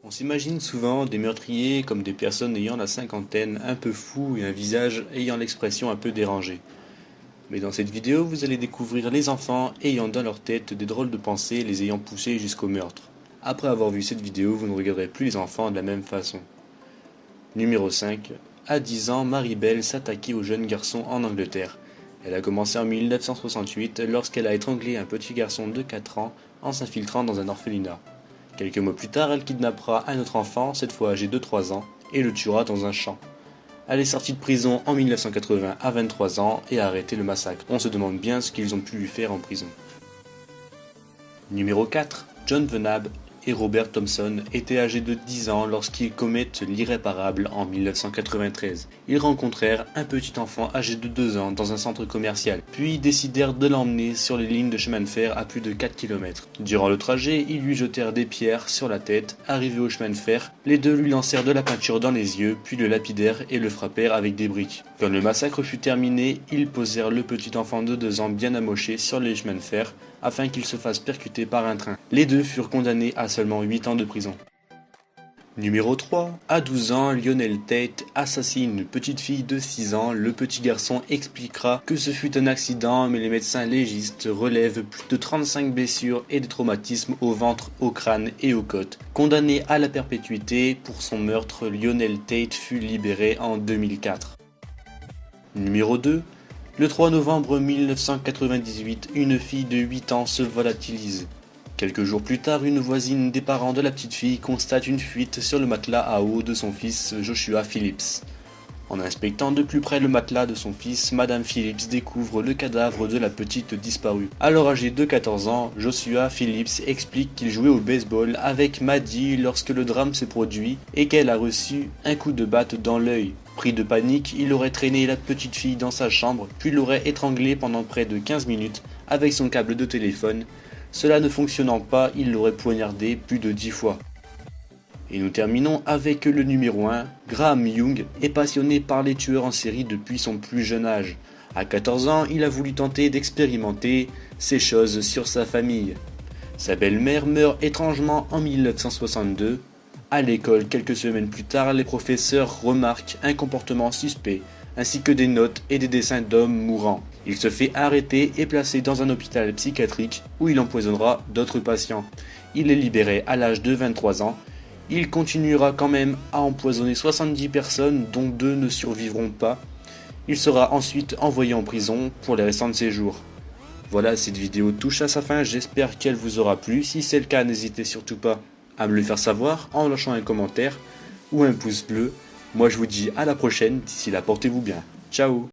On s'imagine souvent des meurtriers comme des personnes ayant la cinquantaine, un peu fous et un visage ayant l'expression un peu dérangée. Mais dans cette vidéo, vous allez découvrir les enfants ayant dans leur tête des drôles de pensées les ayant poussés jusqu'au meurtre. Après avoir vu cette vidéo, vous ne regarderez plus les enfants de la même façon. Numéro 5. À 10 ans, Marie-Belle s'attaquait aux jeunes garçons en Angleterre. Elle a commencé en 1968 lorsqu'elle a étranglé un petit garçon de 4 ans en s'infiltrant dans un orphelinat. Quelques mois plus tard, elle kidnappera un autre enfant, cette fois âgé de 3 ans, et le tuera dans un champ. Elle est sortie de prison en 1980 à 23 ans et a arrêté le massacre. On se demande bien ce qu'ils ont pu lui faire en prison. Numéro 4. John Venab et Robert Thompson étaient âgés de 10 ans lorsqu'ils commettent l'irréparable en 1993. Ils rencontrèrent un petit enfant âgé de 2 ans dans un centre commercial, puis décidèrent de l'emmener sur les lignes de chemin de fer à plus de 4 km. Durant le trajet, ils lui jetèrent des pierres sur la tête. Arrivés au chemin de fer, les deux lui lancèrent de la peinture dans les yeux, puis le lapidèrent et le frappèrent avec des briques. Quand le massacre fut terminé, ils posèrent le petit enfant de 2 ans bien amoché sur les chemins de fer, afin qu'il se fasse percuter par un train. Les deux furent condamnés à seulement 8 ans de prison. Numéro 3. À 12 ans, Lionel Tate assassine une petite fille de 6 ans. Le petit garçon expliquera que ce fut un accident, mais les médecins légistes relèvent plus de 35 blessures et des traumatismes au ventre, au crâne et aux côtes. Condamné à la perpétuité pour son meurtre, Lionel Tate fut libéré en 2004. Numéro 2. Le 3 novembre 1998, une fille de 8 ans se volatilise. Quelques jours plus tard, une voisine des parents de la petite fille constate une fuite sur le matelas à eau de son fils Joshua Phillips. En inspectant de plus près le matelas de son fils, Madame Phillips découvre le cadavre de la petite disparue. Alors âgé de 14 ans, Joshua Phillips explique qu'il jouait au baseball avec Maddie lorsque le drame s'est produit et qu'elle a reçu un coup de batte dans l'œil. Pris de panique, il aurait traîné la petite fille dans sa chambre, puis l'aurait étranglée pendant près de 15 minutes avec son câble de téléphone. Cela ne fonctionnant pas, il l'aurait poignardée plus de 10 fois. Et nous terminons avec le numéro 1. Graham Young est passionné par les tueurs en série depuis son plus jeune âge. À 14 ans, il a voulu tenter d'expérimenter ces choses sur sa famille. Sa belle-mère meurt étrangement en 1962. À l'école, quelques semaines plus tard, les professeurs remarquent un comportement suspect, ainsi que des notes et des dessins d'hommes mourants. Il se fait arrêter et placé dans un hôpital psychiatrique où il empoisonnera d'autres patients. Il est libéré à l'âge de 23 ans. Il continuera quand même à empoisonner 70 personnes dont 2 ne survivront pas. Il sera ensuite envoyé en prison pour les restants de ses jours. Voilà, cette vidéo touche à sa fin, j'espère qu'elle vous aura plu. Si c'est le cas, n'hésitez surtout pas à me le faire savoir en lâchant un commentaire ou un pouce bleu. Moi je vous dis à la prochaine, d'ici là portez-vous bien. Ciao.